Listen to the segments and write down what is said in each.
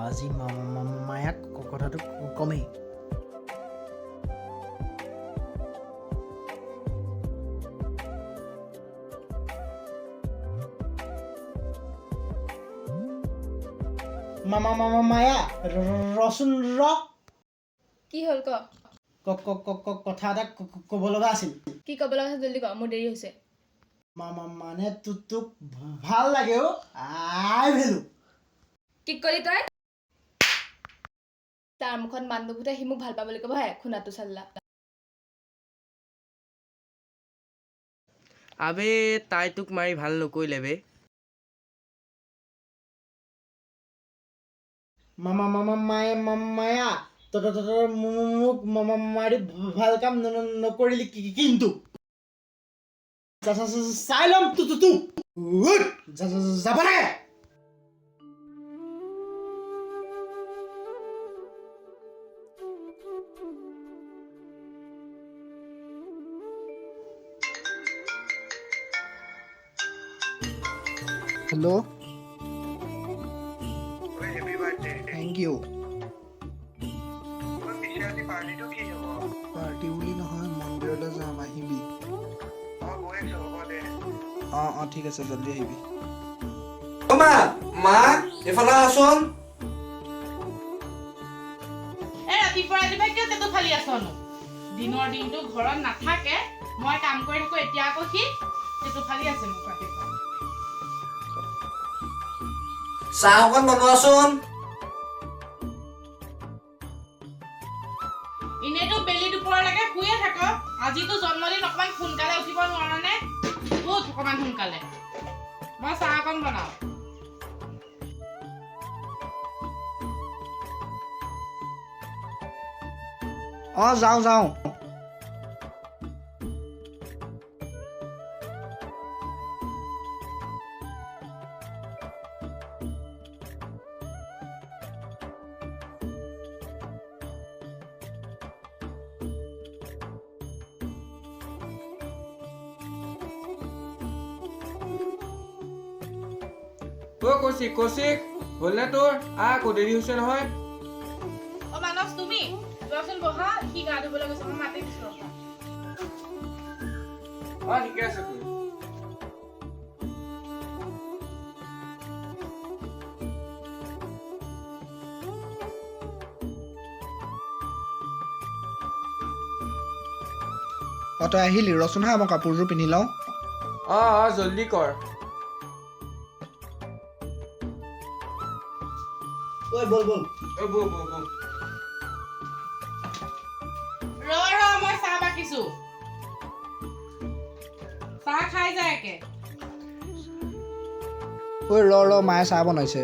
আজি মায়াক কথাটো কমেই। মায়া ৰচোন কি হ'ল ক? কথা এটা ক'ব লগা আছিল। কি ক'ব লগা আছে জলদি ক, মোৰ দেৰি হৈছে। মানে তোক ভাল লাগে অ' আই ভেলু। কি কলি তই? তাৰ মুখত মান নুফুটে, সি মোক ভাল পাব বুলি ক'বহে খুনাটো চাল্লা। আবে তাই তোক মাৰি ভাল নকৰিলে বে। মায়া মোক মাৰি ভাল কাম নকৰিলি কিন্তু চাই ল'ম যাব লাগে। Hello' thank U. পাৰ্টি বুলি নহয়, মন্দিৰলৈ যাম, আহিবি। অঁ ঠিক আছে, জল্দি আহিবি। মা এইফালে আহচোন। ৰাতিপুৱা কিয় তেটো ফালি আছনো? দিনৰ দিনটো ঘৰত নাথাকে, মই কাম কৰি থাকো, এতিয়া আকৌ সি তেটো ফালি আছে মোক ৰাতিপুৱা। চাহ অকণ বনোৱাচোন। এনেইতো বেলি দুপৰলৈকে শুয়ে থাক, আজিতো জন্মদিন, অকমান সোনকালে উঠিব নোৱাৰা নে? উঠ অকমান সোনকালে, মই চাহ অকণ বনাও। যাওঁ। কৌশিক হ'লনে তোৰ? আকৌ দেৰি হৈছে নহয়। অ মানস, তুমি যোৱাচোন বহা, সি গা ধুবলৈ গৈছে, মই মাতি দিছো। ঠিকে আছে তোৰ। তই আহিলি, ৰচোন হা, মই কাপোৰযোৰ পিন্ধি লওঁ। জল্দি কৰ। বল। মই চাহ বাকিছো, চাহ খাই যায় একে। মায়ে চাহ বনাইছে।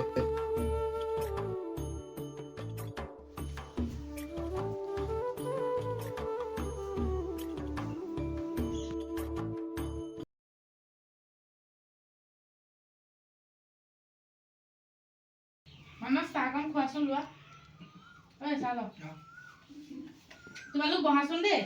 মানস চাহকণ খোৱাচোন, লোৱা। ঐ চাহ ল, তোমালোক বহাচোন দেই।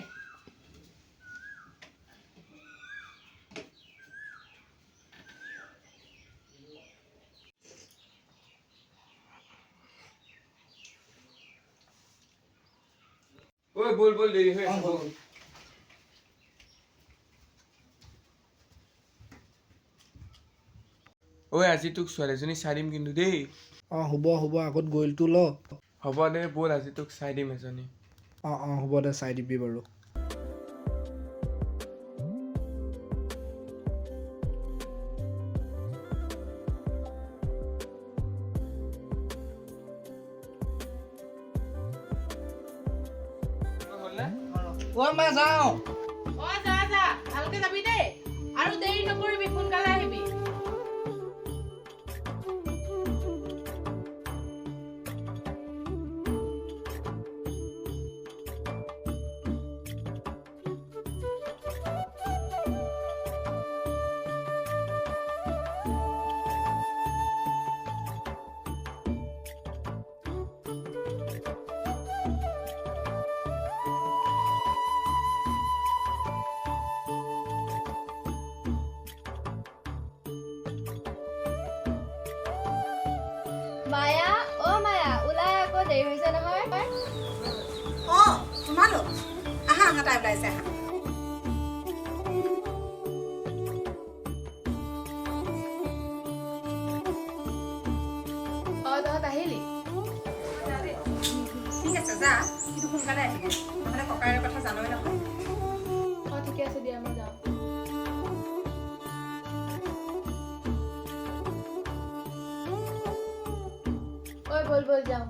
বল দেৰি হৈ আছে। আজি তোক ছোৱালীজনী চাই দিম কিন্তু দেই। হ'ব আগত গ'লটো ল। হ'ব দে, ব'ল আজি তোক চাই দিম এজনী। হ'ব দে, চাই দিবি বাৰু। মা যাওঁ। যা ভালকে যাবি দেই, আৰু দেৰি নকৰিবি, সোনকালে আহিবি। মায়া অ' মায়া ওলাই আকৌ দেৰি হৈছে নহয় অঁ তোমালোক আহা আহা তাই ওলাইছে আহা অ' তহঁত আহিলি ঠিক আছে যা কিন্তু সোনকালে আহিবি নহ'লে ককাইৰ কথা জানই নহয় অ' ঠিকে আছে দিয়া মই যাওঁ ঐ বল বল যাওঁ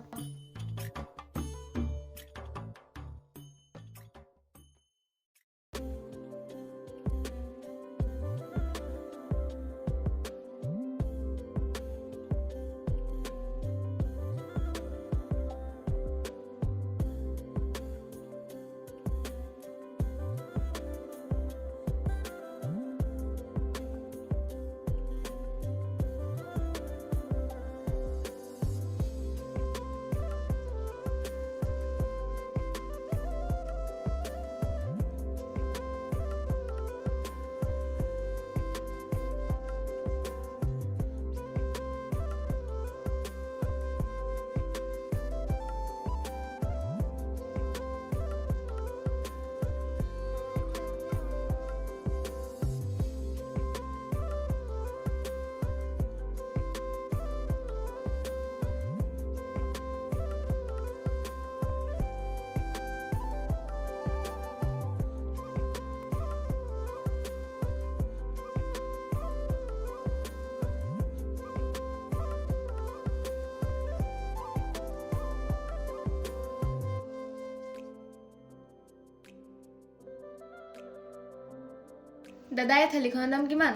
দাদা এই থালিখনৰ দাম কিমান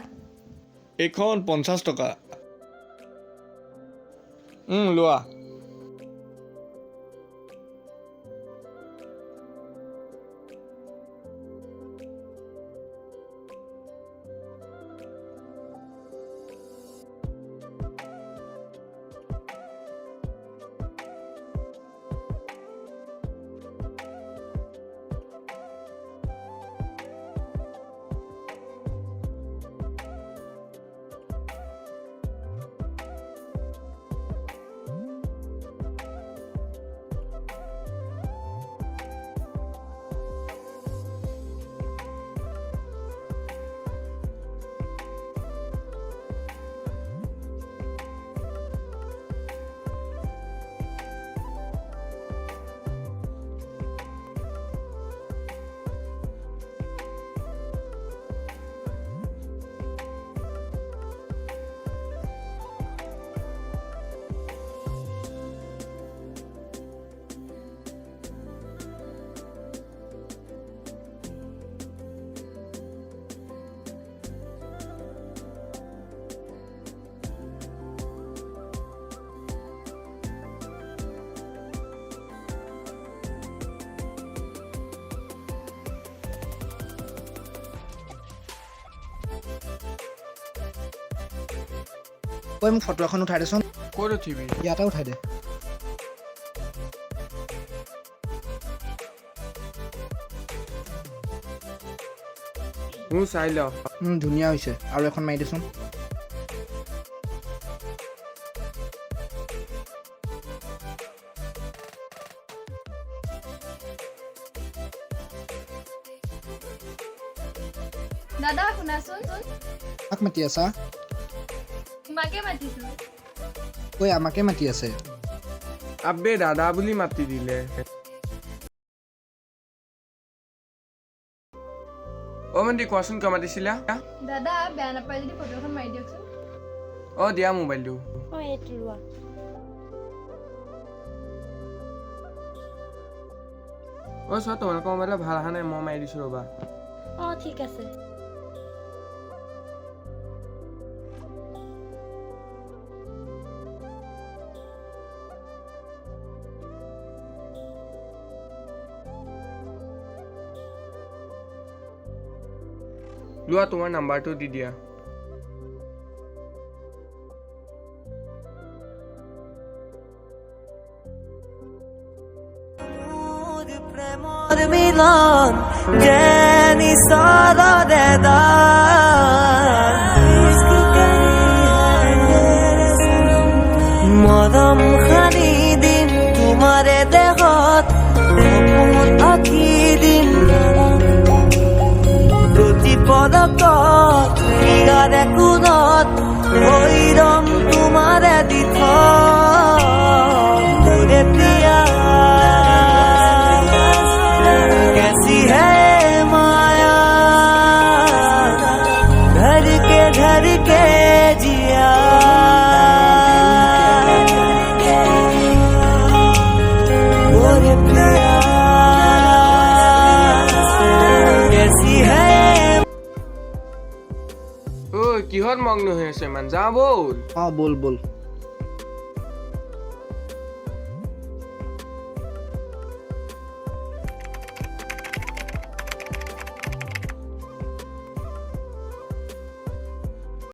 এইখন 50 টকা লোৱা ঐ মোক ফটো এখন উঠাই দেচোন ক'ত উঠিবি ইয়াতে উঠাই দে মোৰ চাই ল ধুনীয়া হৈছে আৰু এখন মাৰি দেচোন দাদা শুনাচোন কাক মাতি আছা তোমাকে মাতিছো ঐ আমাকে মাতি আছে আবে দাদা বুলি মাতি দিলে অ' মন্দি কোৱাচোন কিয় মাতিছিলা দাদা বেয়া নাপায় যদি ফটো এখন মাৰি দিয়কচোন অ' দিয়া মোবাইলটো অঁ এইটো লোৱা অ' চোৱা তোমালোকৰ মোবাইলত ভাল অহা নাই মই মাৰি দিছোঁ ৰ'বা অঁ ঠিক আছে লোৱা তোমাৰ নাম্বাৰটো দি দিয়া প্ৰেমৰ মিলন জ্ঞানী সৰদে দান মদ মৰম সানি দিম তোমাৰে দেহত সপোন আঁকি দিম প্ৰতি পদকত ইয়াৰে কোণত ভৈৰম তোমাৰে দিথ মোৰে প্ৰিয়া कैसी है माया धर के जिया मोरे प्रिया कैसी है ঐ কিহত মগ্ন হৈ আছে ইমান যা বল অঁ ব'ল ব'ল